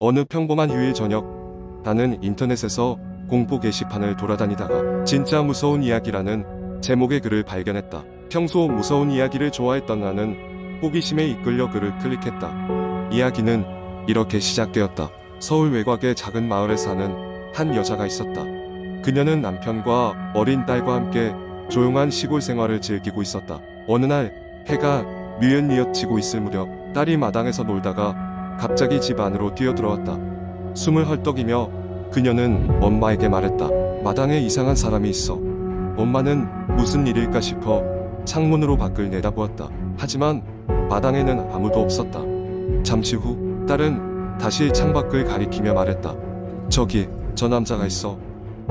어느 평범한 휴일 저녁, 나는 인터넷에서 공포 게시판을 돌아다니다가 진짜 무서운 이야기라는 제목의 글을 발견했다. 평소 무서운 이야기를 좋아했던 나는 호기심에 이끌려 글을 클릭했다. 이야기는 이렇게 시작되었다. 서울 외곽의 작은 마을에 사는 한 여자가 있었다. 그녀는 남편과 어린 딸과 함께 조용한 시골 생활을 즐기고 있었다. 어느 날 해가 뉘엿뉘엿 지고 있을 무렵 딸이 마당에서 놀다가 갑자기 집 안으로 뛰어들어왔다. 숨을 헐떡이며 그녀는 엄마에게 말했다. 마당에 이상한 사람이 있어. 엄마는 무슨 일일까 싶어 창문으로 밖을 내다보았다. 하지만 마당에는 아무도 없었다. 잠시 후 딸은 다시 창밖을 가리키며 말했다. 저기 저 남자가 있어.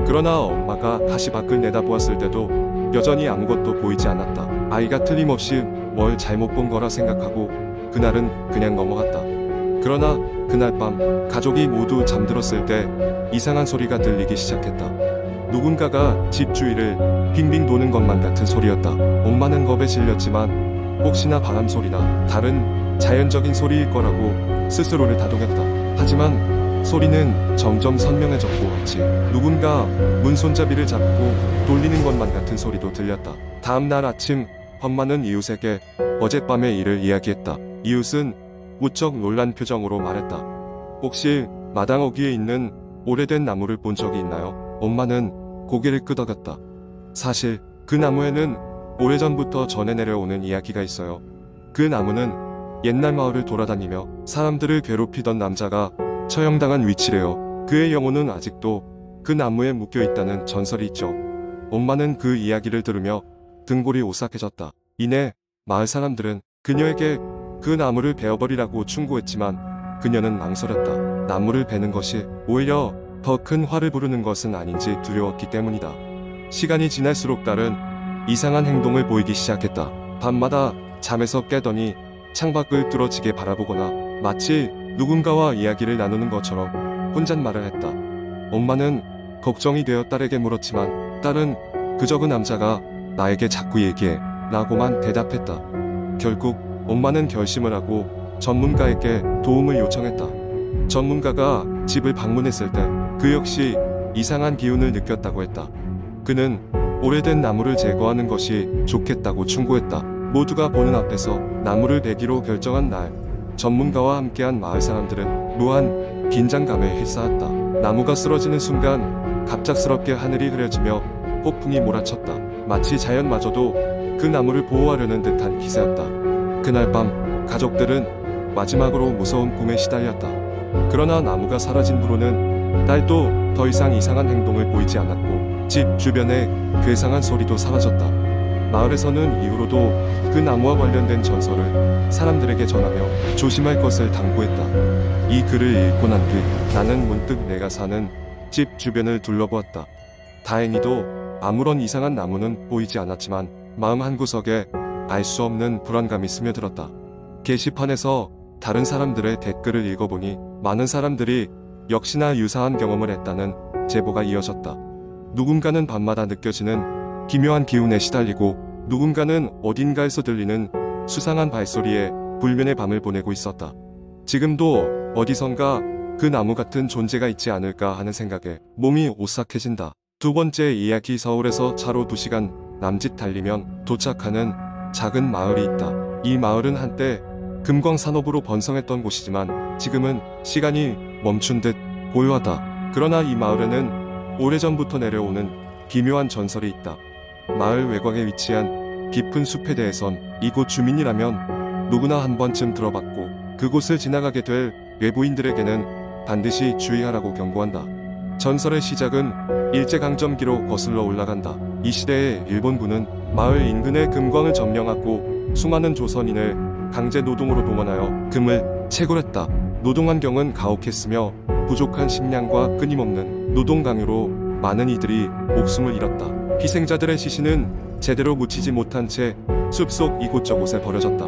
그러나 엄마가 다시 밖을 내다보았을 때도 여전히 아무것도 보이지 않았다. 아이가 틀림없이 뭘 잘못 본 거라 생각하고 그날은 그냥 넘어갔다. 그러나 그날 밤 가족이 모두 잠들었을 때 이상한 소리가 들리기 시작했다. 누군가가 집 주위를 빙빙 도는 것만 같은 소리였다. 엄마는 겁에 질렸지만 혹시나 바람 소리나 다른 자연적인 소리일 거라고 스스로를 다독였다. 하지만 소리는 점점 선명해졌고 마치 누군가 문 손잡이를 잡고 돌리는 것만 같은 소리도 들렸다. 다음 날 아침 엄마는 이웃에게 어젯밤의 일을 이야기했다. 이웃은 무척 놀란 표정으로 말했다. 혹시 마당 어귀에 있는 오래된 나무를 본 적이 있나요? 엄마는 고개를 끄덕였다. 사실 그 나무에는 오래전부터 전해 내려오는 이야기가 있어요. 그 나무는 옛날 마을을 돌아다니며 사람들을 괴롭히던 남자가 처형당한 위치래요. 그의 영혼은 아직도 그 나무에 묶여있다는 전설이 있죠. 엄마는 그 이야기를 들으며 등골이 오싹해졌다. 이내 마을 사람들은 그녀에게 그 나무를 베어버리라고 충고했지만 그녀는 망설였다. 나무를 베는 것이 오히려 더 큰 화를 부르는 것은 아닌지 두려웠기 때문이다. 시간이 지날수록 딸은 이상한 행동을 보이기 시작했다. 밤마다 잠에서 깨더니 창밖을 뚫어지게 바라보거나 마치 누군가와 이야기를 나누는 것처럼 혼잣말을 했다. 엄마는 걱정이 되어 딸에게 물었지만 딸은 그저 그 남자가 나에게 자꾸 얘기해 라고만 대답했다. 결국 엄마는 결심을 하고 전문가에게 도움을 요청했다. 전문가가 집을 방문했을 때 그 역시 이상한 기운을 느꼈다고 했다. 그는 오래된 나무를 제거하는 것이 좋겠다고 충고했다. 모두가 보는 앞에서 나무를 베기로 결정한 날, 전문가와 함께한 마을 사람들은 무한 긴장감에 휩싸였다. 나무가 쓰러지는 순간 갑작스럽게 하늘이 흐려지며 폭풍이 몰아쳤다. 마치 자연마저도 그 나무를 보호하려는 듯한 기세였다. 그날 밤 가족들은 마지막으로 무서운 꿈에 시달렸다. 그러나 나무가 사라진 후로는 딸도 더 이상 이상한 행동을 보이지 않았고 집 주변의 괴상한 소리도 사라졌다. 마을에서는 이후로도 그 나무와 관련된 전설을 사람들에게 전하며 조심할 것을 당부했다. 이 글을 읽고 난 뒤 나는 문득 내가 사는 집 주변을 둘러보았다. 다행히도 아무런 이상한 나무는 보이지 않았지만 마음 한구석에 알 수 없는 불안감이 스며들었다. 게시판에서 다른 사람들의 댓글을 읽어보니 많은 사람들이 역시나 유사한 경험을 했다는 제보가 이어졌다. 누군가는 밤마다 느껴지는 기묘한 기운에 시달리고 누군가는 어딘가에서 들리는 수상한 발소리에 불면의 밤을 보내고 있었다. 지금도 어디선가 그 나무 같은 존재가 있지 않을까 하는 생각에 몸이 오싹해진다. 두 번째 이야기. 서울에서 차로 2시간 남짓 달리면 도착하는 작은 마을이 있다. 이 마을은 한때 금광 산업으로 번성했던 곳이지만 지금은 시간이 멈춘 듯 고요하다. 그러나 이 마을에는 오래전부터 내려오는 기묘한 전설이 있다. 마을 외곽에 위치한 깊은 숲에 대해선 이곳 주민이라면 누구나 한 번쯤 들어봤고 그곳을 지나가게 될 외부인들에게는 반드시 주의하라고 경고한다. 전설의 시작은 일제강점기로 거슬러 올라간다. 이 시대에 일본군은 마을 인근의 금광을 점령하고 수많은 조선인을 강제 노동으로 동원하여 금을 채굴했다. 노동 환경은 가혹했으며 부족한 식량과 끊임없는 노동 강요로 많은 이들이 목숨을 잃었다. 희생자들의 시신은 제대로 묻히지 못한 채 숲속 이곳저곳에 버려졌다.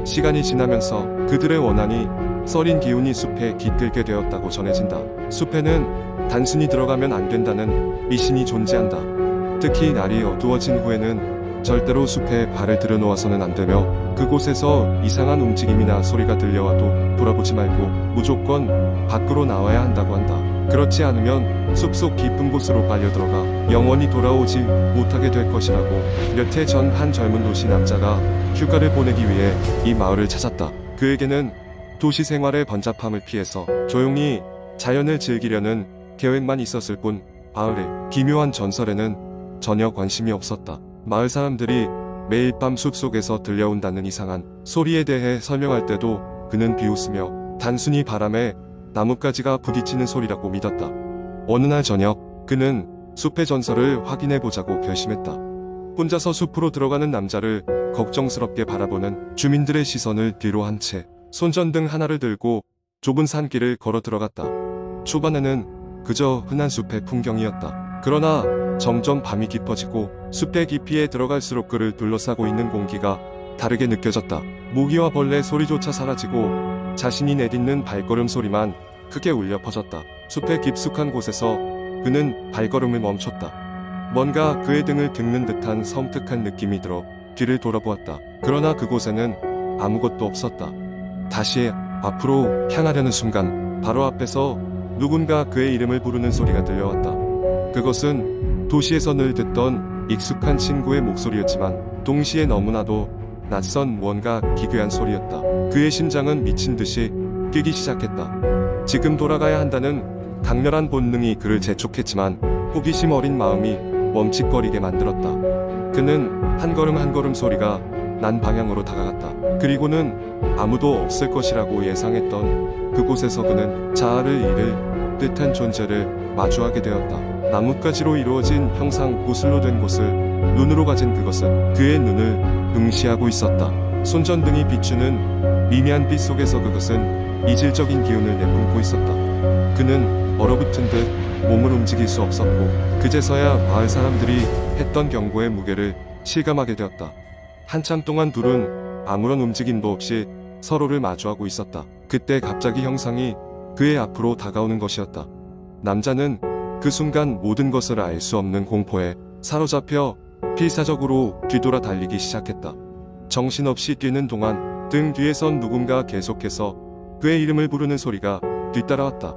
시간이 지나면서 그들의 원한이 썰인 기운이 숲에 깃들게 되었다고 전해진다. 숲에는 단순히 들어가면 안 된다는 미신이 존재한다. 특히 날이 어두워진 후에는 절대로 숲에 발을 들여놓아서는 안 되며 그곳에서 이상한 움직임이나 소리가 들려와도 돌아보지 말고 무조건 밖으로 나와야 한다고 한다. 그렇지 않으면 숲속 깊은 곳으로 빨려 들어가 영원히 돌아오지 못하게 될 것이라고. 몇 해 전 한 젊은 도시 남자가 휴가를 보내기 위해 이 마을을 찾았다. 그에게는 도시 생활의 번잡함을 피해서 조용히 자연을 즐기려는 계획만 있었을 뿐 마을의 기묘한 전설에는 전혀 관심이 없었다. 마을 사람들이 매일 밤 숲속에서 들려온다는 이상한 소리에 대해 설명할 때도 그는 비웃으며 단순히 바람에 나뭇가지가 부딪히는 소리라고 믿었다. 어느 날 저녁 그는 숲의 전설을 확인해보자고 결심했다. 혼자서 숲으로 들어가는 남자를 걱정스럽게 바라보는 주민들의 시선을 뒤로 한 채 손전등 하나를 들고 좁은 산길을 걸어 들어갔다. 초반에는 그저 흔한 숲의 풍경이었다. 그러나 점점 밤이 깊어지고 숲의 깊이에 들어갈수록 그를 둘러싸고 있는 공기가 다르게 느껴졌다. 모기와 벌레 소리조차 사라지고 자신이 내딛는 발걸음 소리만 크게 울려 퍼졌다. 숲의 깊숙한 곳에서 그는 발걸음을 멈췄다. 뭔가 그의 등을 긁는 듯한 섬뜩한 느낌이 들어 뒤를 돌아보았다. 그러나 그곳에는 아무것도 없었다. 다시 앞으로 향하려는 순간 바로 앞에서 누군가 그의 이름을 부르는 소리가 들려왔다. 그것은 도시에서 늘 듣던 익숙한 친구의 목소리였지만 동시에 너무나도 낯선 무언가 기괴한 소리였다. 그의 심장은 미친 듯이 뛰기 시작했다. 지금 돌아가야 한다는 강렬한 본능이 그를 재촉했지만 호기심 어린 마음이 멈칫거리게 만들었다. 그는 한 걸음 한 걸음 소리가 난 방향으로 다가갔다. 그리고는 아무도 없을 것이라고 예상했던 그곳에서 그는 자아를 잃을 듯한 존재를 마주하게 되었다. 나뭇가지로 이루어진 형상 구슬로 된 곳을 눈으로 가진 그것은 그의 눈을 응시하고 있었다. 손전등이 비추는 미미한 빛 속에서 그것은 이질적인 기운을 내뿜고 있었다. 그는 얼어붙은 듯 몸을 움직일 수 없었고 그제서야 마을 사람들이 했던 경고의 무게를 실감하게 되었다. 한참 동안 둘은 아무런 움직임도 없이 서로를 마주하고 있었다. 그때 갑자기 형상이 그의 앞으로 다가오는 것이었다. 남자는 그 순간 모든 것을 알 수 없는 공포에 사로잡혀 필사적으로 뒤돌아 달리기 시작했다. 정신없이 뛰는 동안 등 뒤에선 누군가 계속해서 그의 이름을 부르는 소리가 뒤따라왔다.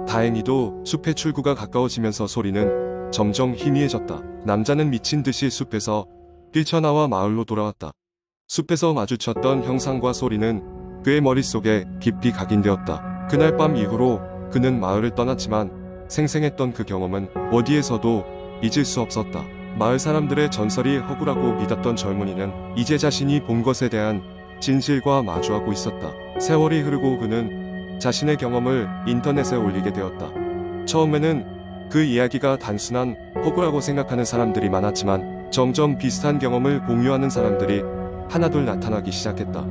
다행히도 숲의 출구가 가까워지면서 소리는 점점 희미해졌다. 남자는 미친 듯이 숲에서 뛰쳐나와 마을로 돌아왔다. 숲에서 마주쳤던 형상과 소리는 그의 머릿속에 깊이 각인되었다. 그날 밤 이후로 그는 마을을 떠났지만 생생했던 그 경험은 어디에서도 잊을 수 없었다. 마을 사람들의 전설이 허구라고 믿었던 젊은이는 이제 자신이 본 것에 대한 진실과 마주하고 있었다. 세월이 흐르고 그는 자신의 경험을 인터넷에 올리게 되었다. 처음에는 그 이야기가 단순한 허구라고 생각하는 사람들이 많았지만 점점 비슷한 경험을 공유하는 사람들이 하나둘 나타나기 시작했다.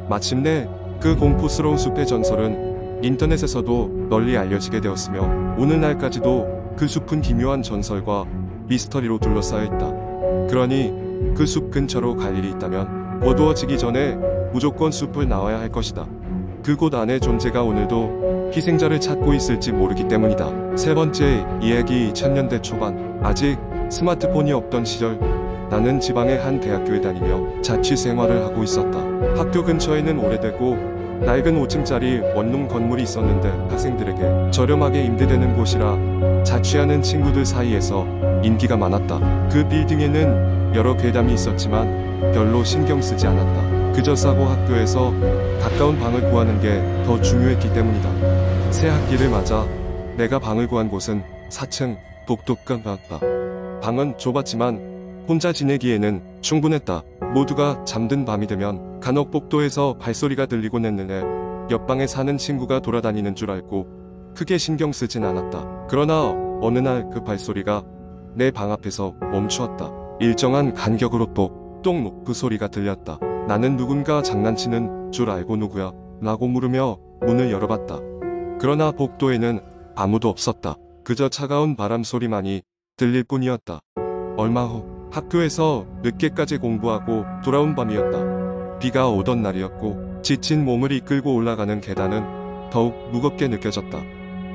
마침내 그 공포스러운 숲의 전설은 인터넷에서도 널리 알려지게 되었으며 오늘날까지도 그 숲은 기묘한 전설과 미스터리로 둘러싸여 있다. 그러니 그 숲 근처로 갈 일이 있다면 어두워지기 전에 무조건 숲을 나와야 할 것이다. 그곳 안의 존재가 오늘도 희생자를 찾고 있을지 모르기 때문이다. 세 번째 이야기. 2000년대 초반 아직 스마트폰이 없던 시절 나는 지방의 한 대학교에 다니며 자취 생활을 하고 있었다. 학교 근처에는 오래되고 낡은 5층짜리 원룸 건물이 있었는데 학생들에게 저렴하게 임대되는 곳이라 자취하는 친구들 사이에서 인기가 많았다. 그 빌딩에는 여러 괴담이 있었지만 별로 신경 쓰지 않았다. 그저 싸고 학교에서 가까운 방을 구하는 게 더 중요했기 때문이다. 새 학기를 맞아 내가 방을 구한 곳은 4층 독특한방이었다. 방은 좁았지만 혼자 지내기에는 충분했다. 모두가 잠든 밤이 되면 간혹 복도에서 발소리가 들리곤 했는데 옆방에 사는 친구가 돌아다니는 줄 알고 크게 신경 쓰진 않았다. 그러나 어느 날 그 발소리가 내 방 앞에서 멈추었다. 일정한 간격으로 똑똑 그 소리가 들렸다. 나는 누군가 장난치는 줄 알고 누구야? 라고 물으며 문을 열어봤다. 그러나 복도에는 아무도 없었다. 그저 차가운 바람 소리만이 들릴 뿐이었다. 얼마 후 학교에서 늦게까지 공부하고 돌아온 밤이었다. 비가 오던 날이었고 지친 몸을 이끌고 올라가는 계단은 더욱 무겁게 느껴졌다.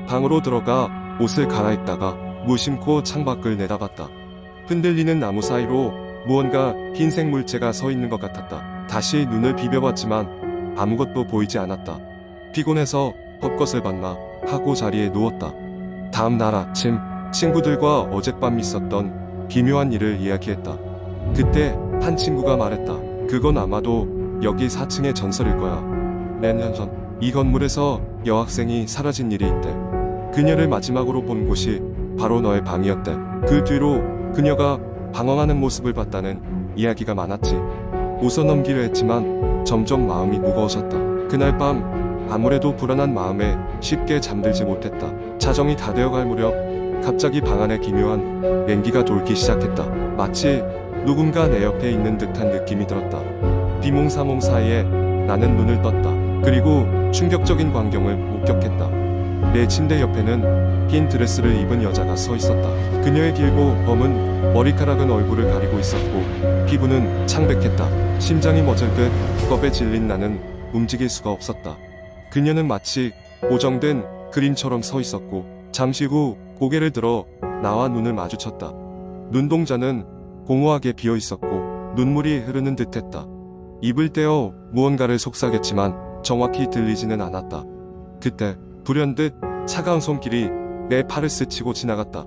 방으로 들어가 옷을 갈아입다가 무심코 창밖을 내다봤다. 흔들리는 나무 사이로 무언가 흰색 물체가 서 있는 것 같았다. 다시 눈을 비벼봤지만 아무것도 보이지 않았다. 피곤해서 헛것을 봤나 하고 자리에 누웠다. 다음 날 아침 친구들과 어젯밤 있었던 기묘한 일을 이야기했다. 그때 한 친구가 말했다. 그건 아마도 여기 4층의 전설일 거야. 몇 년 전 이 건물에서 여학생이 사라진 일이 있대. 그녀를 마지막으로 본 곳이 바로 너의 방이었대. 그 뒤로 그녀가 방황하는 모습을 봤다는 이야기가 많았지. 웃어넘기려 했지만 점점 마음이 무거워졌다. 그날 밤 아무래도 불안한 마음에 쉽게 잠들지 못했다. 자정이 다 되어갈 무렵 갑자기 방 안에 기묘한 냉기가 돌기 시작했다. 마치 누군가 내 옆에 있는 듯한 느낌이 들었다. 비몽사몽 사이에 나는 눈을 떴다. 그리고 충격적인 광경을 목격했다. 내 침대 옆에는 흰 드레스를 입은 여자가 서 있었다. 그녀의 길고 검은 머리카락은 얼굴을 가리고 있었고 피부는 창백했다. 심장이 멎을 듯 겁에 질린 나는 움직일 수가 없었다. 그녀는 마치 고정된 그림처럼 서 있었고 잠시 후 고개를 들어 나와 눈을 마주쳤다. 눈동자는 공허하게 비어 있었고 눈물이 흐르는 듯했다. 입을 떼어 무언가를 속삭였지만 정확히 들리지는 않았다. 그때 불현듯 차가운 손길이 내 팔을 스치고 지나갔다.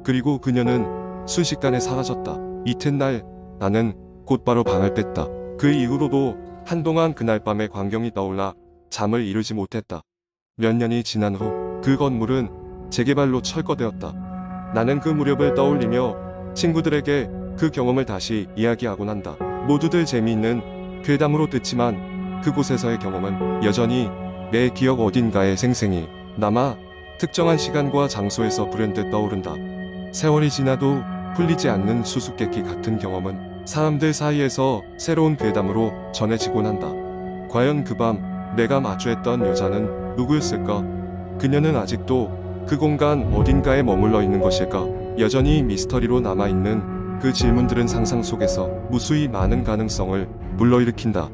그리고 그녀는 순식간에 사라졌다. 이튿날 나는 곧바로 방을 뺐다. 그 이후로도 한동안 그날 밤의 광경이 떠올라 잠을 이루지 못했다. 몇 년이 지난 후 그 건물은 재개발로 철거되었다. 나는 그 무렵을 떠올리며 친구들에게 그 경험을 다시 이야기하곤 한다. 모두들 재미있는 괴담으로 듣지만 그곳에서의 경험은 여전히 내 기억 어딘가에 생생히 남아 특정한 시간과 장소에서 불현듯 떠오른다. 세월이 지나도 풀리지 않는 수수께끼 같은 경험은 사람들 사이에서 새로운 괴담으로 전해지곤 한다. 과연 그 밤 내가 마주했던 여자는 누구였을까? 그녀는 아직도 그 공간 어딘가에 머물러 있는 것일까? 여전히 미스터리로 남아있는 그 질문들은 상상 속에서 무수히 많은 가능성을 불러일으킨다.